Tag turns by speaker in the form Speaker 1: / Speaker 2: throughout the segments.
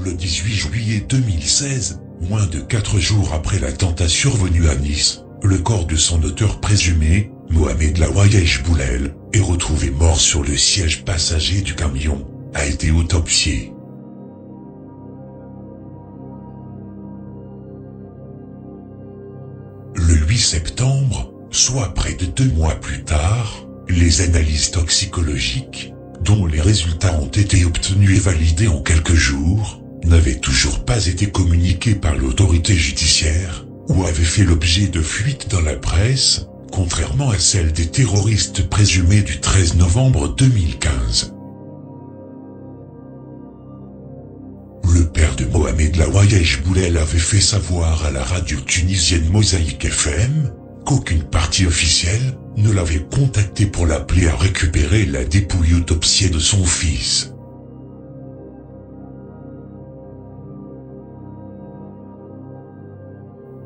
Speaker 1: Le 18 juillet 2016, moins de 4 jours après l'attentat survenu à Nice, le corps de son auteur présumé, Mohamed Laouayesh Boulel, est retrouvé mort sur le siège passager du camion, a été autopsié. Le 8 septembre, soit près de 2 mois plus tard, les analyses toxicologiques, dont les résultats ont été obtenus et validés en quelques jours, n'avaient toujours pas été communiqués par l'autorité judiciaire, ou avaient fait l'objet de fuites dans la presse, contrairement à celles des terroristes présumés du 13 novembre 2015. Le père de Mohamed Laouayesh Boulel avait fait savoir à la radio tunisienne Mosaïque FM qu'aucune partie officielle ne l'avait contacté pour l'appeler à récupérer la dépouille autopsiée de son fils.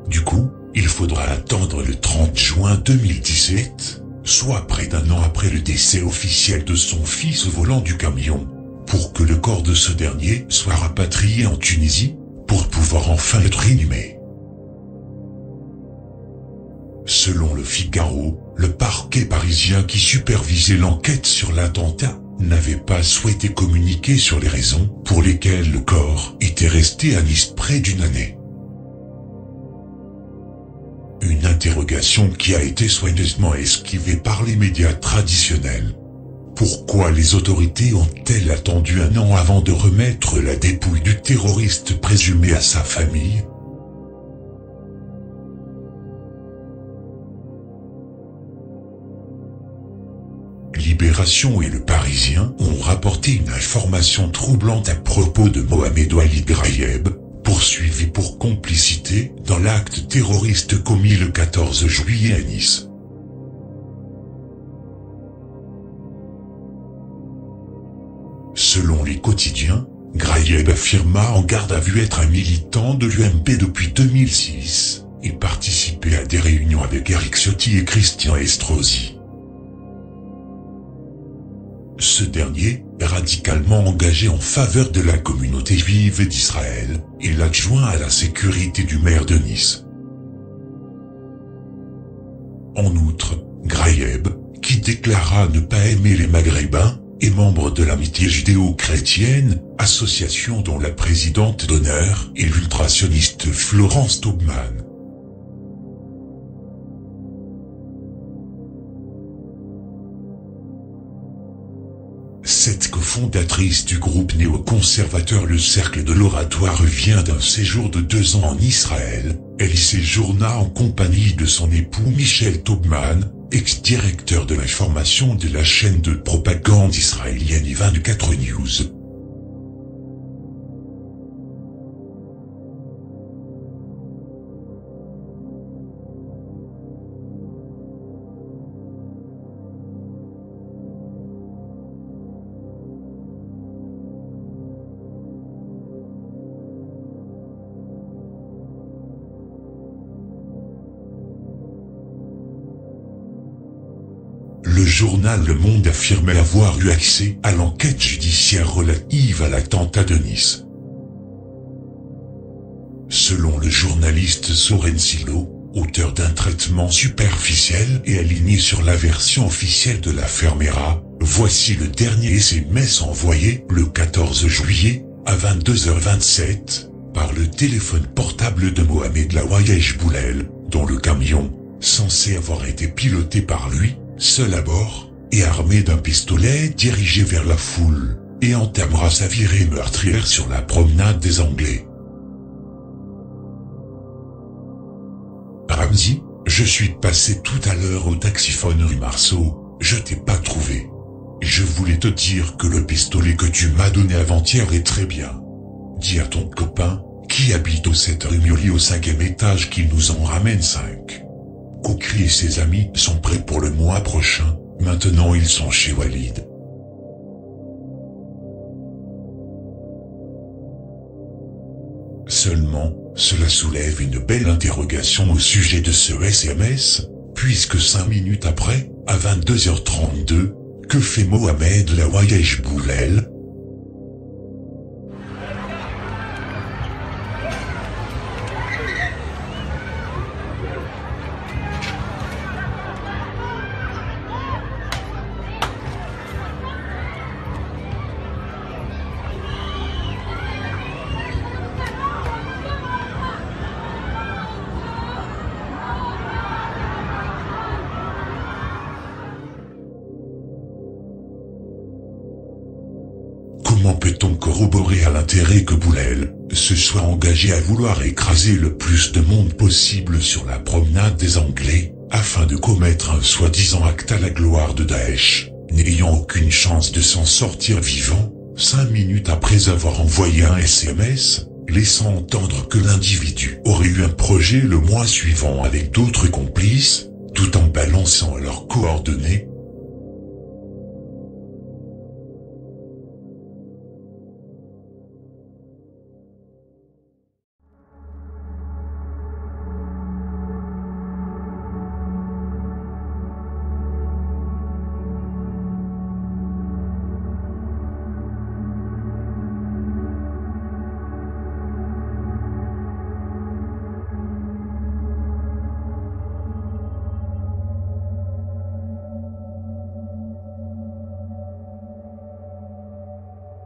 Speaker 1: Du coup, il faudra attendre le 30 juin 2017, soit près d'1 an après le décès officiel de son fils au volant du camion, pour que le corps de ce dernier soit rapatrié en Tunisie, pour pouvoir enfin être inhumé. Selon le Figaro, le parquet parisien qui supervisait l'enquête sur l'attentat n'avait pas souhaité communiquer sur les raisons pour lesquelles le corps était resté à Nice près d'1 année. Une interrogation qui a été soigneusement esquivée par les médias traditionnels. Pourquoi les autorités ont-elles attendu 1 an avant de remettre la dépouille du terroriste présumé à sa famille ? Libération et Le Parisien ont rapporté une information troublante à propos de Mohamed Walid Grayeb, poursuivi pour complicité dans l'acte terroriste commis le 14 juillet à Nice. Selon les quotidiens, Grayeb affirma en garde à vue être un militant de l'UMP depuis 2006 et participer à des réunions avec Éric Ciotti et Christian Estrosi. Ce dernier, radicalement engagé en faveur de la communauté juive et d'Israël, est l'adjoint à la sécurité du maire de Nice. En outre, Grayeb, qui déclara ne pas aimer les Maghrébins, est membre de l'Amitié judéo-chrétienne, association dont la présidente d'honneur est l'ultrasioniste Florence Taubman. Cette cofondatrice du groupe néoconservateur Le Cercle de l'Oratoire revient d'un séjour de 2 ans en Israël. Elle y séjourna en compagnie de son époux Michel Taubman, ex-directeur de l'information de la chaîne de propagande israélienne I24 News. Le journal Le Monde affirmait avoir eu accès à l'enquête judiciaire relative à l'attentat de Nice. Selon le journaliste Soren Silo, auteur d'un traitement superficiel et aligné sur la version officielle de l'affaire Mera, voici le dernier SMS envoyé le 14 juillet, à 22h27, par le téléphone portable de Mohamed Laouayesh Boulel, dont le camion, censé avoir été piloté par lui, seul à bord, et armé d'un pistolet dirigé vers la foule, et entamera sa virée meurtrière sur la promenade des Anglais. Ramzi, je suis passé tout à l'heure au taxiphone rue Marceau, je t'ai pas trouvé. Je voulais te dire que le pistolet que tu m'as donné avant-hier est très bien. Dis à ton copain, qui habite au 7 rue Mioli au 5e étage qu'il nous en ramène 5. Kokri et ses amis sont prêts pour le mois prochain, maintenant ils sont chez Walid. Seulement, cela soulève une belle interrogation au sujet de ce SMS, puisque 5 minutes après, à 22h32, que fait Mohamed Laouayesh Boulel ? corroboré à l'intérêt que Boulel se soit engagé à vouloir écraser le plus de monde possible sur la promenade des Anglais, afin de commettre un soi-disant acte à la gloire de Daesh, n'ayant aucune chance de s'en sortir vivant, 5 minutes après avoir envoyé un SMS, laissant entendre que l'individu aurait eu un projet le mois suivant avec d'autres complices, tout en balançant leurs coordonnées.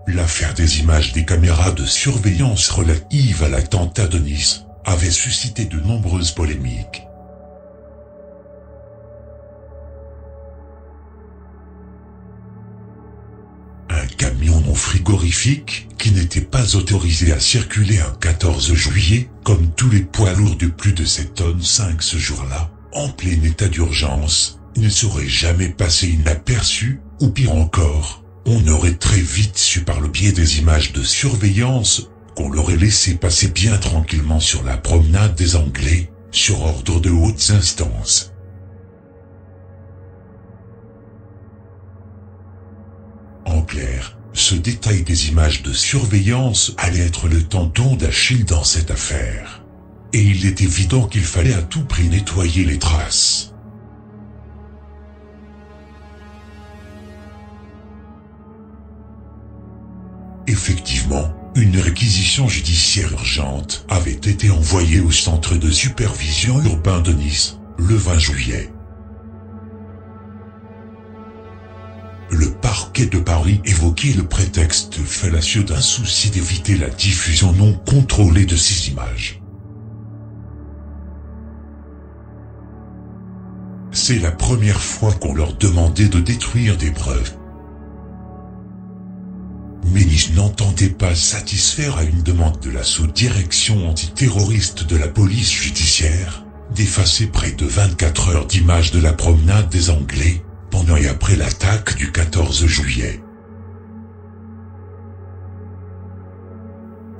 Speaker 1: L'affaire des images des caméras de surveillance relatives à l'attentat de Nice avait suscité de nombreuses polémiques. Un camion non frigorifique, qui n'était pas autorisé à circuler un 14 juillet, comme tous les poids lourds de plus de 7 tonnes 5 ce jour-là, en plein état d'urgence, ne serait jamais passé inaperçu, ou pire encore, on aurait très vite su par le biais des images de surveillance, qu'on l'aurait laissé passer bien tranquillement sur la promenade des Anglais, sur ordre de hautes instances. En clair, ce détail des images de surveillance allait être le tendon d'Achille dans cette affaire. Et il est évident qu'il fallait à tout prix nettoyer les traces. Effectivement, une réquisition judiciaire urgente avait été envoyée au centre de supervision urbain de Nice, le 20 juillet. Le parquet de Paris évoquait le prétexte fallacieux d'un souci d'éviter la diffusion non contrôlée de ces images. C'est la première fois qu'on leur demandait de détruire des preuves. Mais Nice n'entendait pas satisfaire à une demande de la sous-direction antiterroriste de la police judiciaire, d'effacer près de 24 heures d'images de la promenade des Anglais, pendant et après l'attaque du 14 juillet.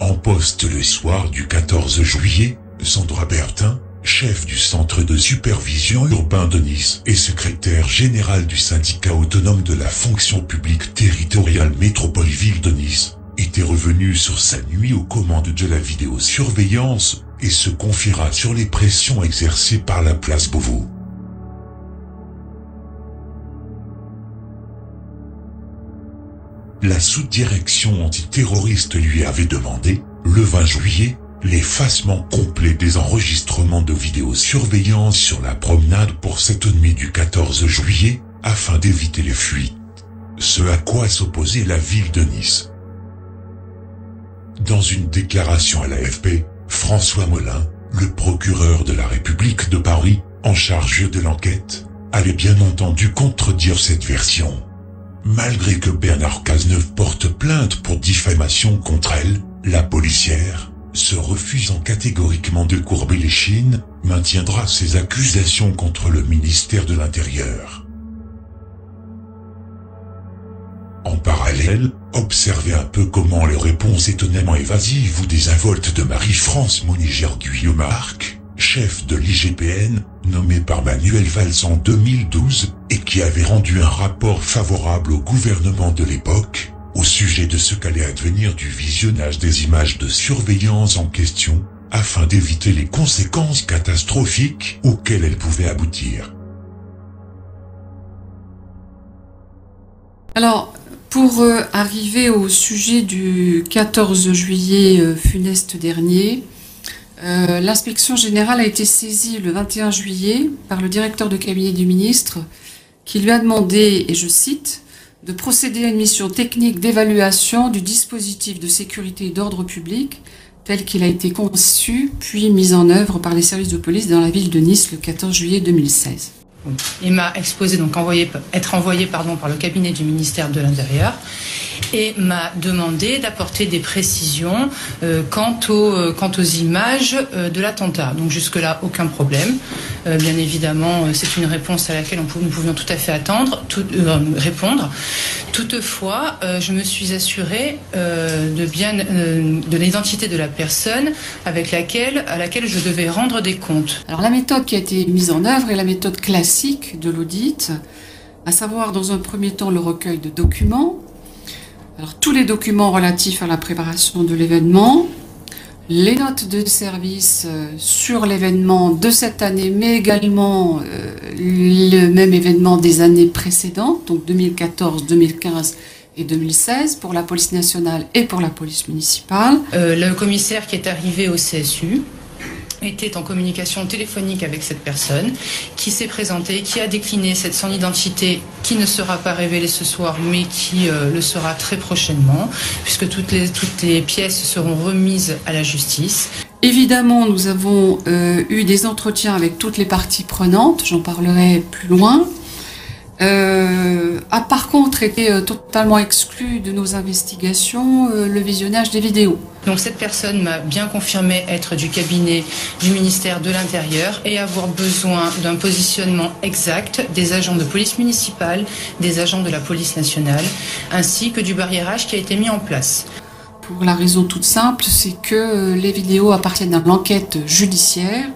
Speaker 1: En poste le soir du 14 juillet, Sandra Bertin, chef du centre de supervision urbain de Nice et secrétaire général du syndicat autonome de la fonction publique territoriale Métropole-Ville de Nice, était revenue sur sa nuit aux commandes de la vidéosurveillance et se confiera sur les pressions exercées par la place Beauvau. La sous-direction antiterroriste lui avait demandé, le 20 juillet, l'effacement complet des enregistrements de vidéosurveillance sur la promenade pour cette nuit du 14 juillet, afin d'éviter les fuites. Ce à quoi s'opposait la ville de Nice. Dans une déclaration à l'AFP, François Molin, le procureur de la République de Paris, en charge de l'enquête, allait bien entendu contredire cette version. Malgré que Bernard Cazeneuve porte plainte pour diffamation contre elle, la policière, se refusant catégoriquement de courber les chines, maintiendra ses accusations contre le ministère de l'Intérieur. En parallèle, observez un peu comment les réponses étonnamment évasives ou désinvoltes de Marie-France Moniger-Guillaumarc, chef de l'IGPN, nommé par Manuel Valls en 2012, et qui avait rendu un rapport favorable au gouvernement de l'époque, au sujet de ce qu'allait advenir du visionnage des images de surveillance en question, afin d'éviter les conséquences catastrophiques auxquelles elles pouvaient aboutir.
Speaker 2: Alors, pour arriver au sujet du 14 juillet funeste dernier, l'inspection générale a été saisie le 21 juillet par le directeur de cabinet du ministre qui lui a demandé, et je cite, de procéder à une mission technique d'évaluation du dispositif de sécurité et d'ordre public tel qu'il a été conçu puis mis en œuvre par les services de police dans la ville de Nice le 14 juillet 2016.
Speaker 3: Il m'a exposé, donc être envoyé par le cabinet du ministère de l'Intérieur. et m'a demandé d'apporter des précisions quant aux images de l'attentat. Donc jusque-là, aucun problème. Bien évidemment, c'est une réponse à laquelle nous pouvions tout à fait répondre. Toutefois, je me suis assurée de l'identité de la personne à laquelle je devais rendre des comptes.
Speaker 2: Alors la méthode qui a été mise en œuvre est la méthode classique de l'audit, à savoir dans un premier temps le recueil de documents. Alors tous les documents relatifs à la préparation de l'événement, les notes de service sur l'événement de cette année, mais également le même événement des années précédentes, donc 2014, 2015 et 2016 pour la police nationale et pour la police municipale.
Speaker 3: Le commissaire qui est arrivé au CSU était en communication téléphonique avec cette personne qui s'est présentée, qui a décliné son identité qui ne sera pas révélée ce soir mais qui le sera très prochainement puisque toutes les pièces seront remises à la justice.
Speaker 2: Évidemment, nous avons eu des entretiens avec toutes les parties prenantes, j'en parlerai plus loin. A par contre été totalement exclu de nos investigations le visionnage des vidéos.
Speaker 3: Donc cette personne m'a bien confirmé être du cabinet du ministère de l'Intérieur et avoir besoin d'un positionnement exact des agents de police municipale, des agents de la police nationale, ainsi que du barriérage qui a été mis en place.
Speaker 2: Pour la raison toute simple, c'est que les vidéos appartiennent à l'enquête judiciaire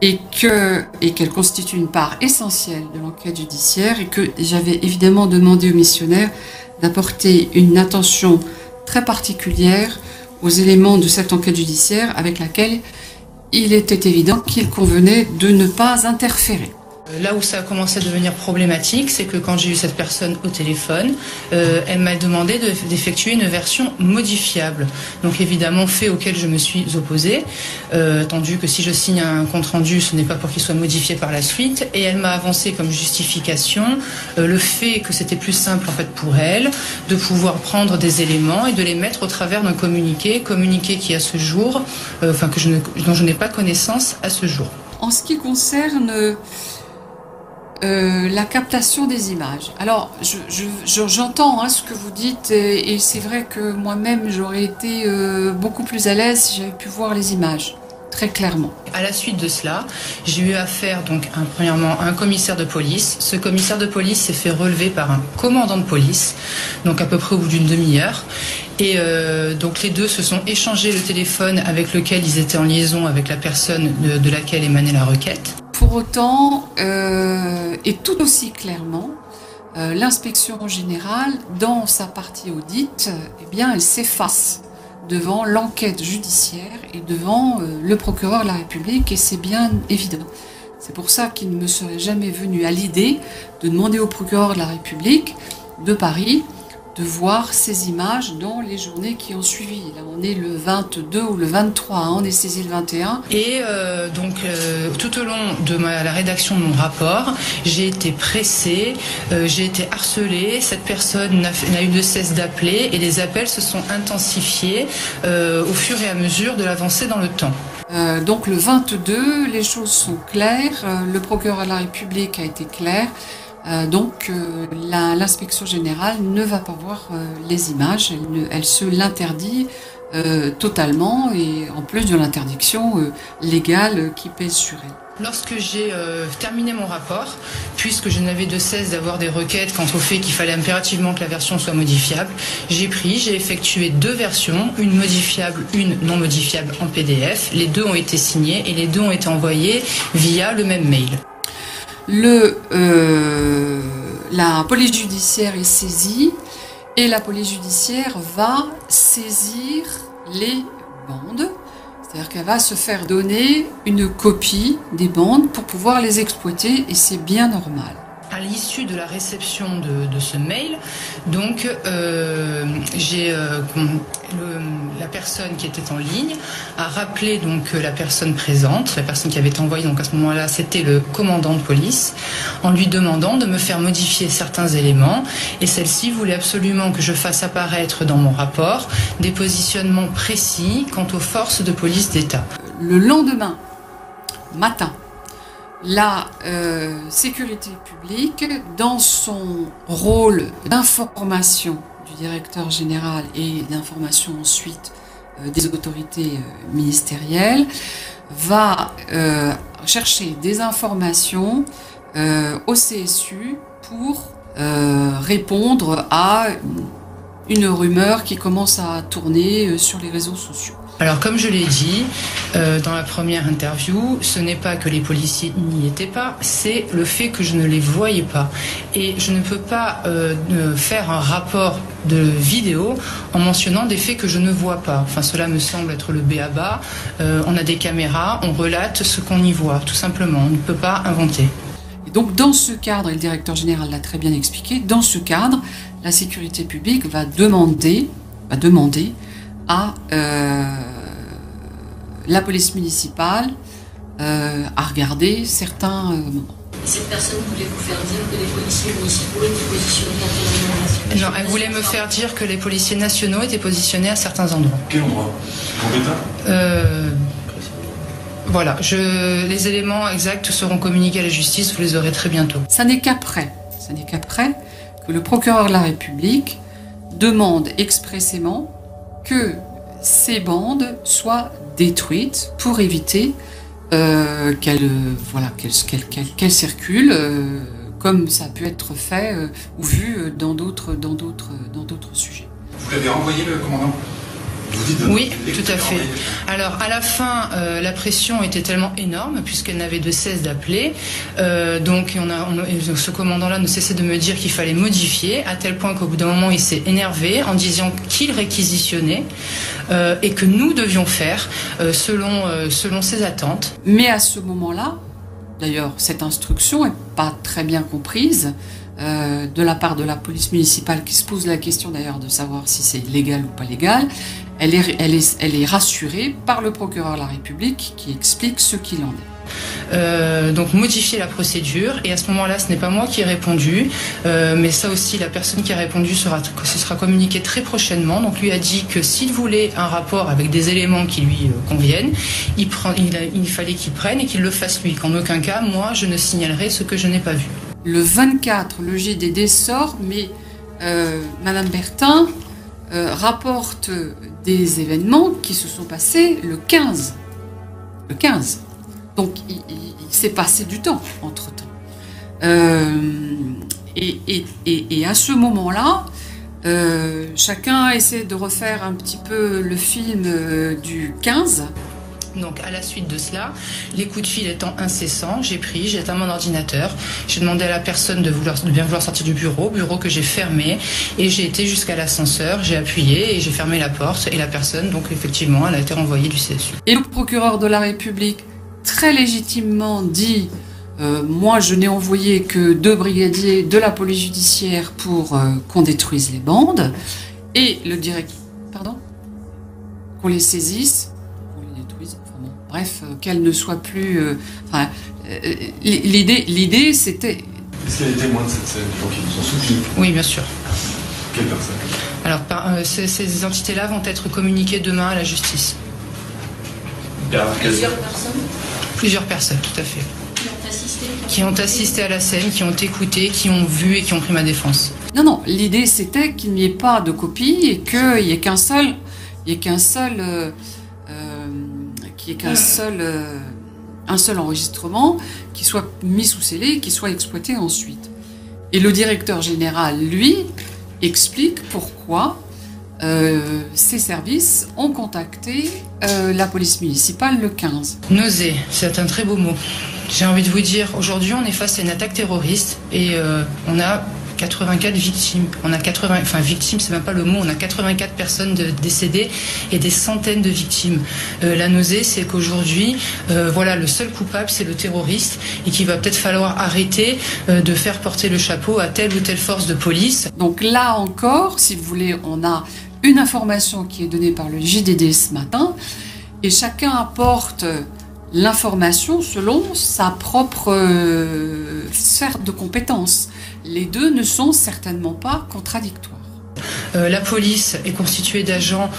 Speaker 2: et qu'elle constitue une part essentielle de l'enquête judiciaire et que j'avais évidemment demandé aux missionnaires d'apporter une attention très particulière aux éléments de cette enquête judiciaire avec laquelle il était évident qu'il convenait de ne pas interférer.
Speaker 3: Là où ça a commencé à devenir problématique, c'est que quand j'ai eu cette personne au téléphone, elle m'a demandé d'effectuer une version modifiable. Donc évidemment, fait auquel je me suis opposée, attendu que si je signe un compte-rendu, ce n'est pas pour qu'il soit modifié par la suite. Et elle m'a avancé comme justification le fait que c'était plus simple en fait pour elle de pouvoir prendre des éléments et de les mettre au travers d'un communiqué qui à ce jour, dont je n'ai pas connaissance à ce jour.
Speaker 2: En ce qui concerne la captation des images. Alors, j'entends ce que vous dites et c'est vrai que moi-même j'aurais été beaucoup plus à l'aise si j'avais pu voir les images, très clairement.
Speaker 3: À la suite de cela, j'ai eu affaire donc premièrement à un commissaire de police. Ce commissaire de police s'est fait relever par un commandant de police, donc à peu près au bout d'une demi-heure. Et donc les deux se sont échangés le téléphone avec lequel ils étaient en liaison avec la personne de laquelle émanait la requête.
Speaker 2: Pour autant, et tout aussi clairement, l'inspection générale, dans sa partie audit, eh bien, elle s'efface devant l'enquête judiciaire et devant le procureur de la République, et c'est bien évident. C'est pour ça qu'il ne me serait jamais venu à l'idée de demander au procureur de la République de Paris de voir ces images dans les journées qui ont suivi. Là, on est le 22 ou le 23, on est saisi le 21.
Speaker 3: Et tout au long de la rédaction de mon rapport, j'ai été pressée, j'ai été harcelée, cette personne n'a eu de cesse d'appeler et les appels se sont intensifiés au fur et à mesure de l'avancée dans le temps.
Speaker 2: Donc le 22, les choses sont claires, le procureur de la République a été clair. Donc l'inspection générale ne va pas voir les images, elle se l'interdit totalement et en plus de l'interdiction légale qui pèse sur elle.
Speaker 3: Lorsque j'ai terminé mon rapport, puisque je n'avais de cesse d'avoir des requêtes quant au fait qu'il fallait impérativement que la version soit modifiable, j'ai effectué deux versions, une modifiable, une non modifiable en PDF. Les deux ont été signées et les deux ont été envoyées via le même mail.
Speaker 2: La police judiciaire est saisie et la police judiciaire va saisir les bandes, c'est-à-dire qu'elle va se faire donner une copie des bandes pour pouvoir les exploiter et c'est bien normal.
Speaker 3: À l'issue de la réception de ce mail, donc la personne qui était en ligne a rappelé donc la personne présente, la personne qui avait été envoyée, donc à ce moment-là c'était le commandant de police, en lui demandant de me faire modifier certains éléments et celle-ci voulait absolument que je fasse apparaître dans mon rapport des positionnements précis quant aux forces de police d'État.
Speaker 2: Le lendemain matin, la sécurité publique, dans son rôle d'information du directeur général et d'information ensuite des autorités ministérielles, va chercher des informations au CSU pour répondre à une rumeur qui commence à tourner sur les réseaux sociaux.
Speaker 3: Alors comme je l'ai dit dans la première interview, ce n'est pas que les policiers n'y étaient pas, c'est le fait que je ne les voyais pas. Et je ne peux pas faire un rapport de vidéo en mentionnant des faits que je ne vois pas. Enfin, cela me semble être le b.a.-ba. On a des caméras, on relate ce qu'on y voit, tout simplement. On ne peut pas inventer.
Speaker 2: Et donc dans ce cadre, et le directeur général l'a très bien expliqué, dans ce cadre, la sécurité publique va demander à la police municipale à regarder certains moments.
Speaker 4: Cette personne voulait vous faire dire que les policiers municipaux étaient positionnés à tel endroit?
Speaker 3: Non, elle voulait me faire dire que les policiers nationaux étaient positionnés à certains endroits.
Speaker 5: Quel endroit?
Speaker 3: Voilà, les éléments exacts seront communiqués à la justice, vous les aurez très bientôt.
Speaker 2: Ça n'est qu'après que le procureur de la République demande expressément que ces bandes soient détruites pour éviter qu'elles circulent comme ça a pu être fait ou vu dans d'autres sujets.
Speaker 5: Vous l'avez renvoyé, le commandant?
Speaker 3: Oui, tout à fait. Alors, à la fin, la pression était tellement énorme, puisqu'elle n'avait de cesse d'appeler. Donc, ce commandant-là ne cessait de me dire qu'il fallait modifier, à tel point qu'au bout d'un moment, il s'est énervé en disant qu'il réquisitionnait et que nous devions faire selon ses attentes.
Speaker 2: Mais à ce moment-là, d'ailleurs, cette instruction n'est pas très bien comprise de la part de la police municipale, qui se pose la question d'ailleurs de savoir si c'est légal ou pas légal. Elle est rassurée par le procureur de la République qui explique ce qu'il en est.
Speaker 3: Donc modifier la procédure, et à ce moment-là ce n'est pas moi qui ai répondu, mais ça aussi la personne qui a répondu ce sera communiqué très prochainement. Donc lui a dit que s'il voulait un rapport avec des éléments qui lui conviennent, il fallait qu'il prenne et qu'il le fasse lui, qu'en aucun cas moi je ne signalerai ce que je n'ai pas vu.
Speaker 2: Le 24, le JDD sort, mais Madame Bertin rapporte des événements qui se sont passés le 15. Le 15. Donc il s'est passé du temps entre-temps. Et à ce moment-là, chacun essaie de refaire un petit peu le film du 15.
Speaker 3: Donc à la suite de cela, les coups de fil étant incessants, j'ai éteint mon ordinateur, j'ai demandé à la personne de bien vouloir sortir du bureau que j'ai fermé, et j'ai été jusqu'à l'ascenseur, j'ai appuyé et j'ai fermé la porte, et la personne, donc effectivement, elle a été renvoyée du CSU.
Speaker 2: Et le procureur de la République, très légitimement, dit moi je n'ai envoyé que 2 brigadiers de la police judiciaire pour qu'on détruise les bandes, et le directeur, qu'on les saisisse, bref, qu'elle ne soit plus... l'idée, c'était...
Speaker 5: Est-ce qu'il y a des témoins de cette scène, des gens qui vous ont soutenu?
Speaker 3: Oui, bien sûr.
Speaker 5: Quelles personnes?
Speaker 3: Alors, ces entités-là vont être communiquées demain à la justice.
Speaker 4: Plusieurs personnes?
Speaker 3: Plusieurs personnes, tout à fait. Qui ont assisté à la scène, qui ont écouté, qui ont vu et qui ont pris ma défense.
Speaker 2: Non, l'idée c'était qu'il n'y ait pas de copie et qu'il n'y ait qu'un seul un seul enregistrement qui soit mis sous scellé et qui soit exploité ensuite. Et le directeur général, lui, explique pourquoi ces services ont contacté la police municipale le 15.
Speaker 3: Nausée, c'est un très beau mot. J'ai envie de vous dire, aujourd'hui on est face à une attaque terroriste et on a 84 victimes. Victimes, c'est même pas le mot, on a 84 personnes décédées et des centaines de victimes. La nausée, c'est qu'aujourd'hui, le seul coupable, c'est le terroriste, et qu'il va peut-être falloir arrêter de faire porter le chapeau à telle ou telle force de police.
Speaker 2: Donc là encore, si vous voulez, on a une information qui est donnée par le JDD ce matin, et chacun apporte l'information selon sa propre sphère de compétences. Les deux ne sont certainement pas contradictoires.
Speaker 3: La police est constituée d'agents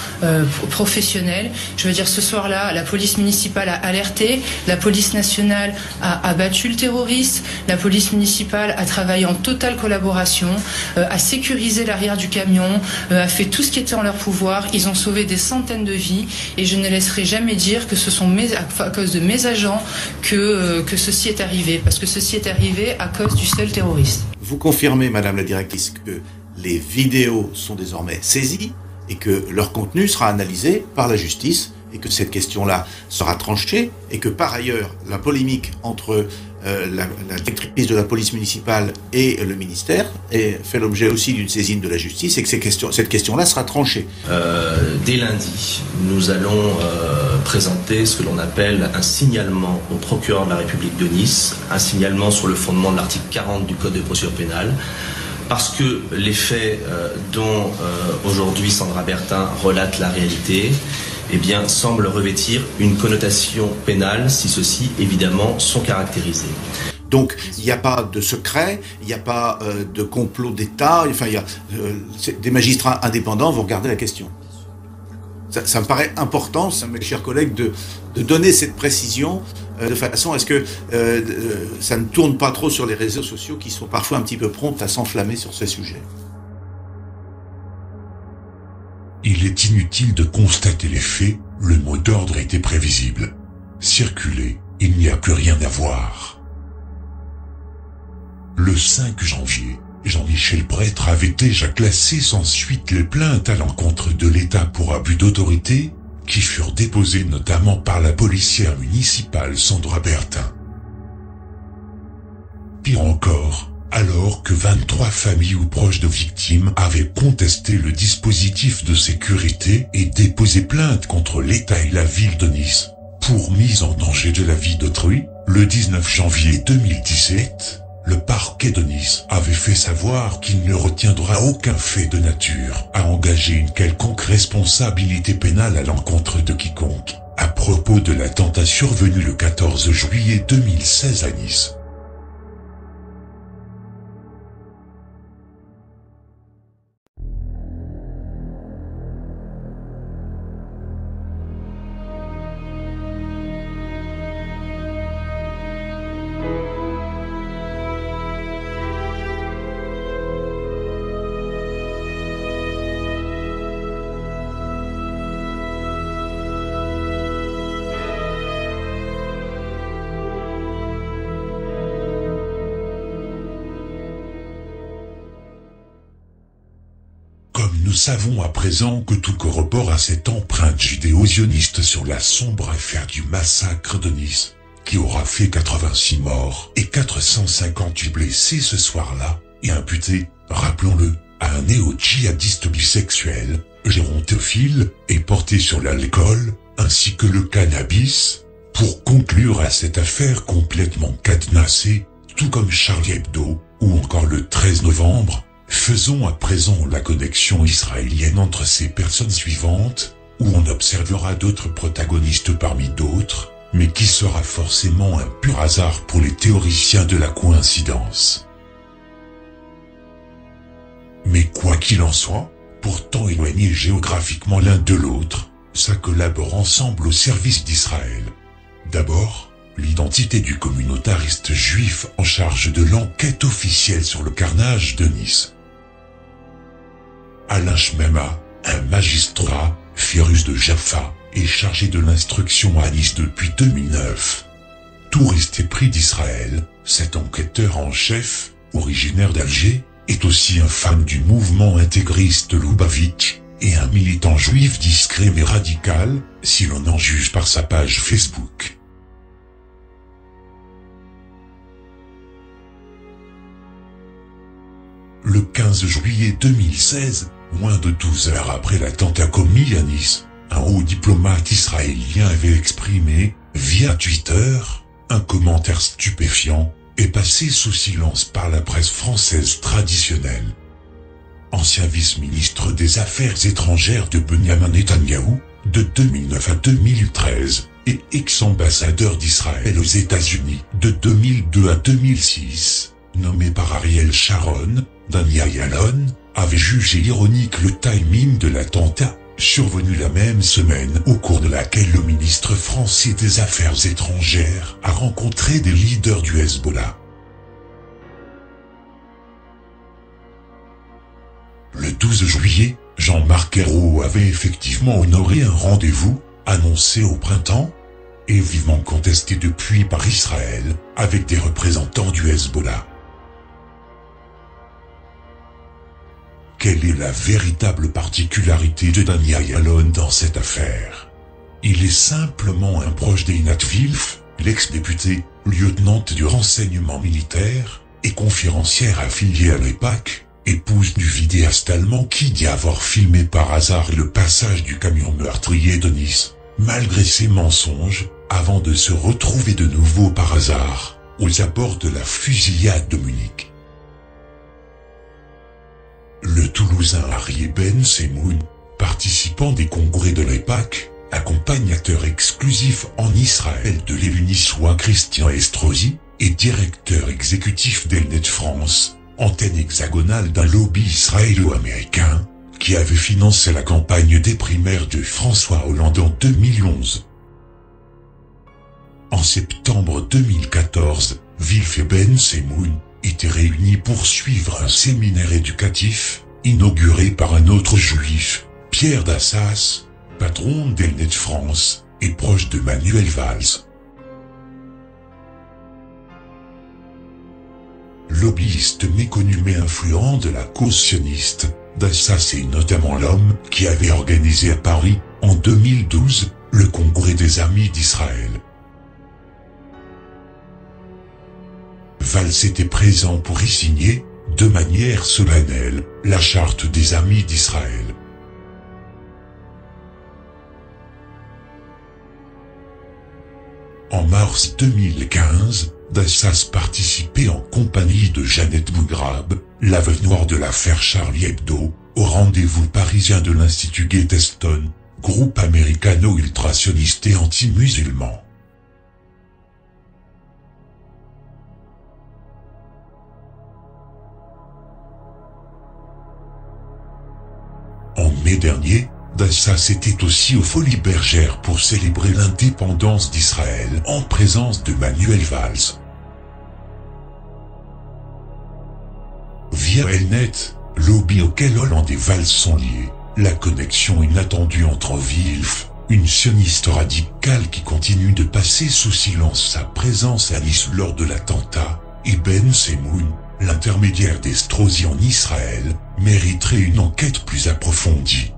Speaker 3: professionnels. Je veux dire, ce soir-là, la police municipale a alerté, la police nationale a abattu le terroriste, la police municipale a travaillé en totale collaboration, a sécurisé l'arrière du camion, a fait tout ce qui était en leur pouvoir. Ils ont sauvé des centaines de vies et je ne laisserai jamais dire que ce sont à cause de mes agents que ceci est arrivé, parce que ceci est arrivé à cause du seul terroriste.
Speaker 6: Vous confirmez, Madame la Directrice, que les vidéos sont désormais saisies et que leur contenu sera analysé par la justice et que cette question-là sera tranchée et que par ailleurs la polémique entre la directrice de la police municipale et le ministère fait l'objet aussi d'une saisine de la justice et que cette question-là sera tranchée.
Speaker 7: Dès lundi, nous allons présenter ce que l'on appelle un signalement au procureur de la République de Nice, un signalement sur le fondement de l'article 40 du Code de procédure pénale, parce que les faits dont aujourd'hui Sandra Bertin relate la réalité, eh bien, semble revêtir une connotation pénale si ceux-ci, évidemment, sont caractérisés.
Speaker 6: Donc, il n'y a pas de secret, il n'y a pas de complot d'État, enfin, il y a des magistrats indépendants vont regarder la question. Ça me paraît important, mes chers collègues, de donner cette précision de façon à ce que ça ne tourne pas trop sur les réseaux sociaux qui sont parfois un petit peu prompts à s'enflammer sur ce sujet.
Speaker 1: Il est inutile de constater les faits, le mot d'ordre était prévisible. Circuler, il n'y a plus rien à voir. Le 5 janvier, Jean-Michel Prêtre avait déjà classé sans suite les plaintes à l'encontre de l'État pour abus d'autorité, qui furent déposées notamment par la policière municipale Sandra Bertin. Pire encore, alors que 23 familles ou proches de victimes avaient contesté le dispositif de sécurité et déposé plainte contre l'État et la ville de Nice, pour mise en danger de la vie d'autrui, le 19 janvier 2017, le parquet de Nice avait fait savoir qu'il ne retiendra aucun fait de nature à engager une quelconque responsabilité pénale à l'encontre de quiconque, à propos de l'attentat survenu le 14 juillet 2016 à Nice. Nous savons à présent que tout corrobore à cette empreinte judéo-zioniste sur la sombre affaire du massacre de Nice, qui aura fait 86 morts et 458 blessés ce soir-là, et imputé, rappelons-le, à un néo-djihadiste bisexuel, gérontophile, et porté sur l'alcool, ainsi que le cannabis, pour conclure à cette affaire complètement cadenassée, tout comme Charlie Hebdo, ou encore le 13 novembre, faisons à présent la connexion israélienne entre ces personnes suivantes, où on observera d'autres protagonistes parmi d'autres, mais qui sera forcément un pur hasard pour les théoriciens de la coïncidence. Mais quoi qu'il en soit, pourtant éloignés géographiquement l'un de l'autre, ça collabore ensemble au service d'Israël. D'abord, l'identité du communautariste juif en charge de l'enquête officielle sur le carnage de Nice. Alain Shmema, un magistrat, Firuz de Jaffa, est chargé de l'instruction à Nice depuis 2009. Touriste épris d'Israël, cet enquêteur en chef, originaire d'Alger, est aussi un fan du mouvement intégriste Loubavitch, et un militant juif discret mais radical, si l'on en juge par sa page Facebook. Le 15 juillet 2016, moins de 12 heures après l'attentat commis à Nice, un haut diplomate israélien avait exprimé, via Twitter, un commentaire stupéfiant, et passé sous silence par la presse française traditionnelle. Ancien vice-ministre des Affaires étrangères de Benyamin Netanyahou, de 2009 à 2013, et ex-ambassadeur d'Israël aux États-Unis, de 2002 à 2006, nommé par Ariel Sharon, Daniel Yalon, avait jugé ironique le timing de l'attentat, survenu la même semaine au cours de laquelle le ministre français des Affaires étrangères a rencontré des leaders du Hezbollah. Le 12 juillet, Jean-Marc Ayrault avait effectivement honoré un rendez-vous, annoncé au printemps, et vivement contesté depuis par Israël, avec des représentants du Hezbollah. Quelle est la véritable particularité de Dani Ayalon dans cette affaire? Il est simplement un proche d'Einat Wilf, l'ex-députée, lieutenante du renseignement militaire, et conférencière affiliée à l'EPAC, épouse du vidéaste allemand qui dit avoir filmé par hasard le passage du camion meurtrier de Nice, malgré ses mensonges, avant de se retrouver de nouveau par hasard, aux abords de la fusillade de Munich. Le Toulousain Harry Ben Semoun, participant des congrès de l'EPAC, accompagnateur exclusif en Israël de l'élu niçois Christian Estrosi, et directeur exécutif d'Elnet France, antenne hexagonale d'un lobby israélo-américain, qui avait financé la campagne des primaires de François Hollande en 2011. En septembre 2014, Wilf et Ben Semoun étaient réunis pour suivre un séminaire éducatif, inauguré par un autre juif, Pierre Dassas, patron d'Elnet France, et proche de Manuel Valls. Lobbyiste méconnu mais influent de la cause sioniste, Dassas est notamment l'homme qui avait organisé à Paris, en 2012, le Congrès des Amis d'Israël. Valls était présent pour y signer, de manière solennelle, la charte des Amis d'Israël. En mars 2015, Dassas participait en compagnie de Jeannette Bougrab, la veuve noire de l'affaire Charlie Hebdo, au rendez-vous parisien de l'Institut Gettyston, groupe américano-ultrationniste et anti-musulman. En mai dernier, Dassas était aussi aux Folies Bergères pour célébrer l'indépendance d'Israël en présence de Manuel Valls. Via Elnet, lobby auquel Hollande et Valls sont liés, la connexion inattendue entre Wilf, une sioniste radicale qui continue de passer sous silence sa présence à Nice lors de l'attentat, et Ben Semoun, l'intermédiaire d'Estrosi en Israël, mériterait une enquête plus approfondie.